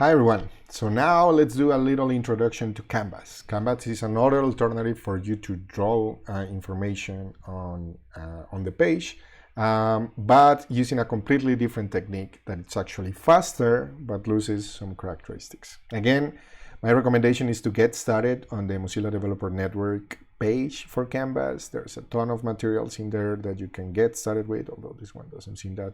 Hi everyone. So now let's do a little introduction to Canvas. Canvas is another alternative for you to draw information on the page, but using a completely different technique that it's actually faster but loses some characteristics. Again, my recommendation is to get started on the Mozilla Developer Network page for Canvas. There's a ton of materials in there that you can get started with, although this one doesn't seem that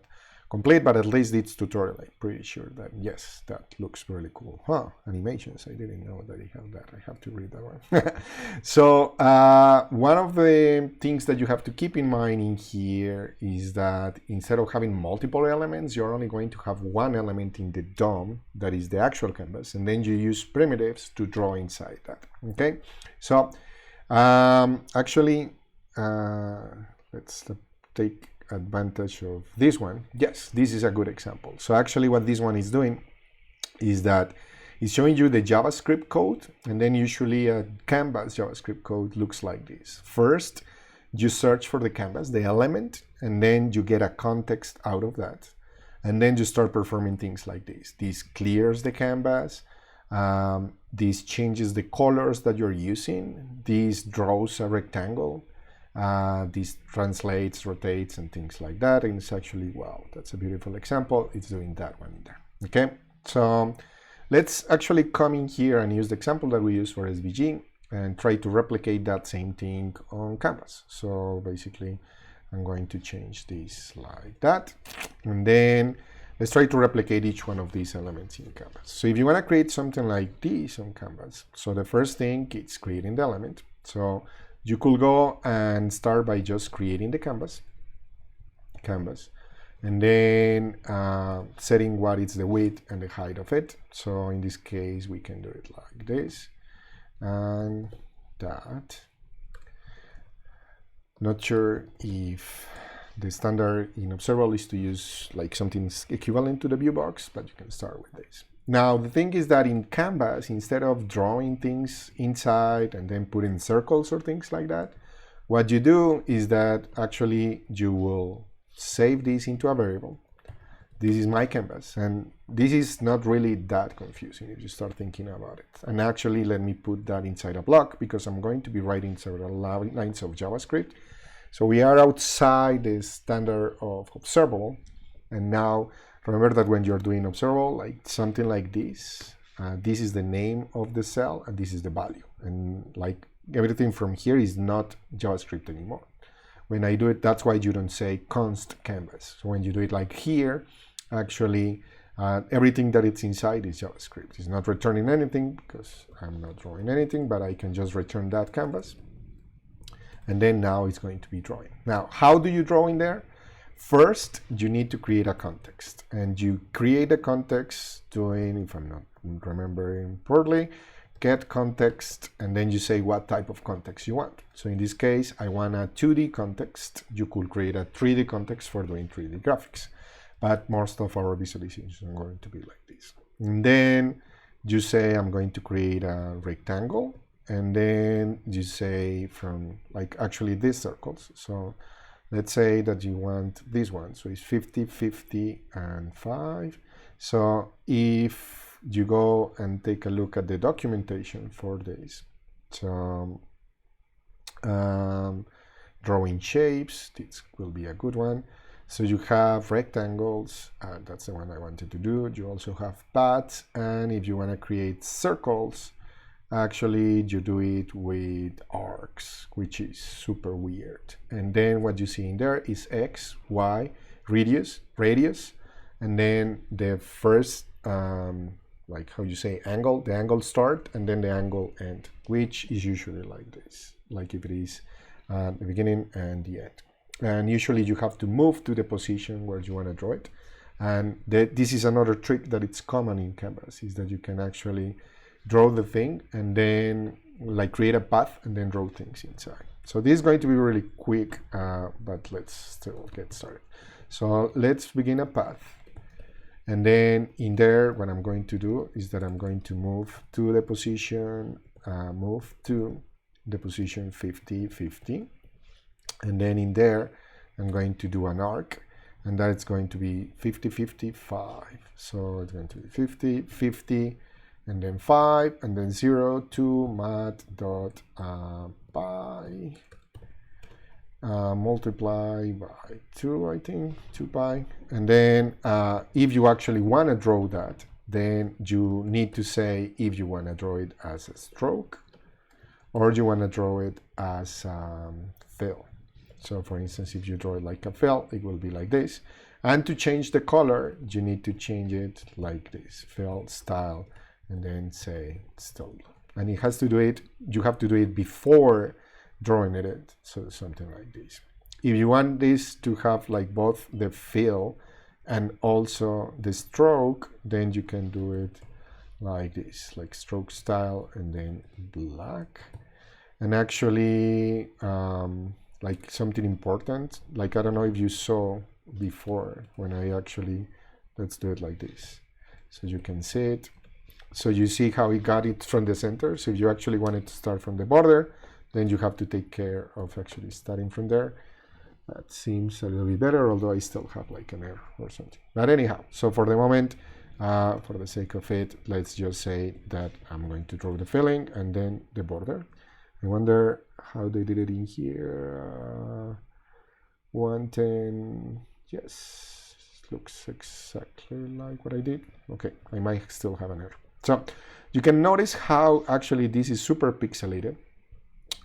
complete, but at least it's tutorial. I'm pretty sure that, yes, that looks really cool. Animations, I didn't know that it had that. I have to read that one. So one of the things that you have to keep in mind in here is that instead of having multiple elements, you're only going to have one element in the DOM, that is the actual canvas, and then you use primitives to draw inside that, okay? So let's take advantage of this one. Yes, this is a good example. So actually what this one is doing is that it's showing you the JavaScript code, and then usually a Canvas JavaScript code looks like this. First, you search for the canvas, the element, and then you get a context out of that. And then you start performing things like this. This clears the canvas. This changes the colors that you're using. This draws a rectangle. This translates, rotates, and things like that. And it's actually, wow, that's a beautiful example. It's doing that one there. Okay, so let's actually come in here and use the example that we use for SVG and try to replicate that same thing on Canvas. So basically, I'm going to change this like that. And then let's try to replicate each one of these elements in Canvas. So if you want to create something like this on Canvas, so the first thing is creating the element. So you could go and start by just creating the canvas, and then setting what is the width and the height of it. So in this case, we can do it like this and that. Not sure if the standard in Observable is to use like something equivalent to the view box, but you can start with this. Now, the thing is that in Canvas, instead of drawing things inside and then putting circles or things like that, what you do is that actually you will save this into a variable. This is my canvas, and this is not really that confusing if you start thinking about it. And actually, let me put that inside a block because I'm going to be writing several lines of JavaScript. So we are outside the standard of Observable, and now remember that when you're doing observable, like something like this, this is the name of the cell and this is the value. And like everything from here is not JavaScript anymore. When I do it, that's why you don't say const canvas. So when you do it like here, actually everything that it's inside is JavaScript. It's not returning anything because I'm not drawing anything, but I can just return that canvas. And then now it's going to be drawing. Now, how do you draw in there? First, you need to create a context, and you create a context doing, if I'm not remembering poorly, get context, and then you say what type of context you want. So in this case, I want a 2D context. You could create a 3D context for doing 3D graphics, but most of our visualizations are going to be like this. And then you say, I'm going to create a rectangle, and then you say from like actually these circles. So let's say that you want this one. So it's 50, 50, and 5. So if you go and take a look at the documentation for this, so drawing shapes, this will be a good one. So you have rectangles, and that's the one I wanted to do. You also have paths, and if you want to create circles, actually you do it with arcs, which is super weird. And then what you see in there is X, Y, radius, and then the first like how you say angle, the angle start, and then the angle end, which is usually like this, like if it is the beginning and the end. And usually you have to move to the position where you want to draw it. And this is another trick that it's common in Canvas, is that you can actually draw the thing and then like create a path and then draw things inside. So this is going to be really quick, but let's still get started. So let's begin a path. And then in there, what I'm going to do is that I'm going to move to the position, 50, 50. And then in there, I'm going to do an arc. and that's going to be 50, 55. So it's going to be 50, 50, and then 5, and then 0 to math.pi multiply by 2, I think, 2 pi. And then if you actually want to draw that, then you need to say if you want to draw it as a stroke or you want to draw it as fill. So for instance, if you draw it like a fill, it will be like this. And to change the color, you need to change it like this, fill style, and then say still. And it has to do it, you have to do it before drawing it, so something like this. If you want this to have like both the fill and also the stroke, then you can do it like this, like stroke style and then black. And actually, like something important, like I don't know if you saw before when I actually, let's do it like this. So you can see it. So you see how it got it from the center. So if you actually wanted to start from the border, then you have to take care of actually starting from there. That seems a little bit better, although I still have like an error or something. But anyhow, so for the moment, for the sake of it, let's just say that I'm going to draw the filling and then the border. I wonder how they did it in here. 110, yes, looks exactly like what I did. Okay, I might still have an error. So you can notice how actually this is super pixelated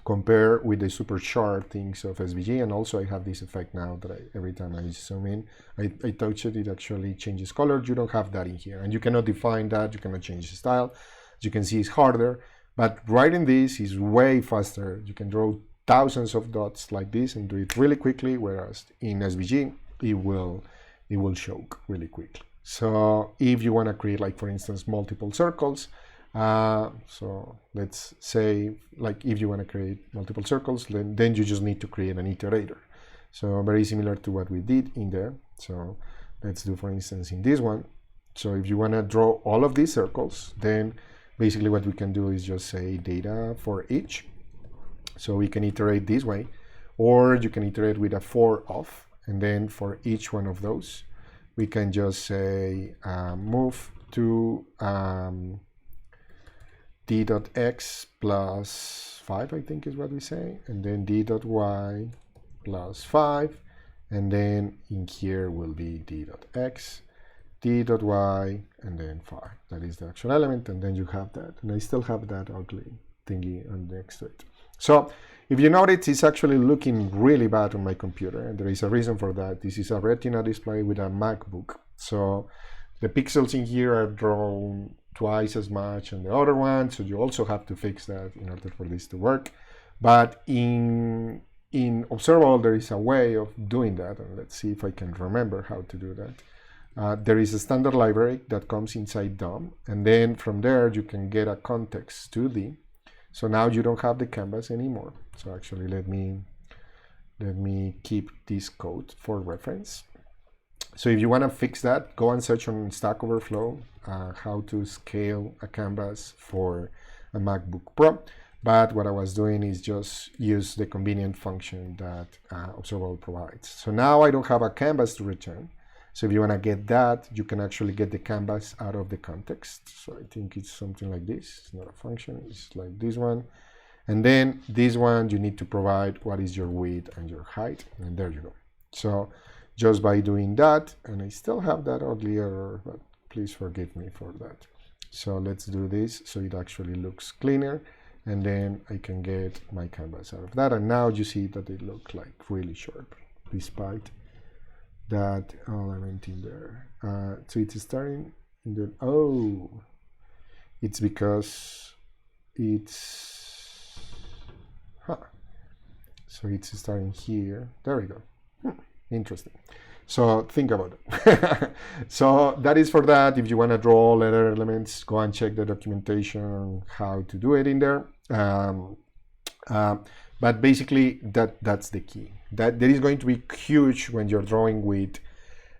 compared with the super sharp things of SVG. And also I have this effect now that every time I zoom in, I touch it, it actually changes color. You don't have that in here, and you cannot define that, you cannot change the style. As you can see, it's harder, but writing this is way faster. You can draw thousands of dots like this and do it really quickly, whereas in SVG, it will choke really quickly. So if you want to create, like for instance, multiple circles, so let's say like if you want to create multiple circles, then you just need to create an iterator. So very similar to what we did in there. So let's do, for instance, in this one. So if you want to draw all of these circles, then basically what we can do is just say data for each. So we can iterate this way, or you can iterate with a for of, and then for each one of those, we can just say move to d.x plus 5, I think is what we say, and then d.y plus 5, and then in here will be d.x, d.y, and then 5. That is the actual element, and then you have that. And I still have that ugly thingy on next to it. So if you notice, it's actually looking really bad on my computer, and there is a reason for that. This is a Retina display with a MacBook. So the pixels in here are drawn twice as much on the other one, so you also have to fix that in order for this to work. But in Observable, there is a way of doing that, and let's see if I can remember how to do that. There is a standard library that comes inside DOM, and then from there you can get a context 2D. So now you don't have the canvas anymore. So actually let me keep this code for reference. So if you want to fix that, go and search on Stack Overflow how to scale a canvas for a MacBook Pro. But what I was doing is just use the convenient function that Observable provides. So now I don't have a canvas to return. So if you want to get that, you can actually get the canvas out of the context. So I think it's something like this. It's not a function, it's like this one. And then this one, you need to provide what is your width and your height. And there you go. So just by doing that, and I still have that ugly error, but please forgive me for that. So let's do this so it actually looks cleaner. And then I can get my canvas out of that. And now you see that it looks like really sharp, despite that element in there. So it's starting in the, oh, it's because it's, so it's starting here. There we go. Interesting. So think about it. So that is for that. If you want to draw letter elements, go and check the documentation on how to do it in there. But basically, that's the key. That is going to be huge when you're drawing with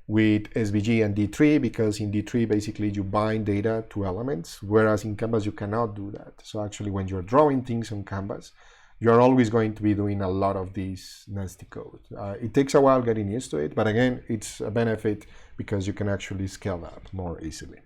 SVG and D3, because in D3 basically you bind data to elements, whereas in Canvas you cannot do that. So actually, when you're drawing things on Canvas, you're always going to be doing a lot of these nasty code. It takes a while getting used to it, but again, it's a benefit because you can actually scale up more easily.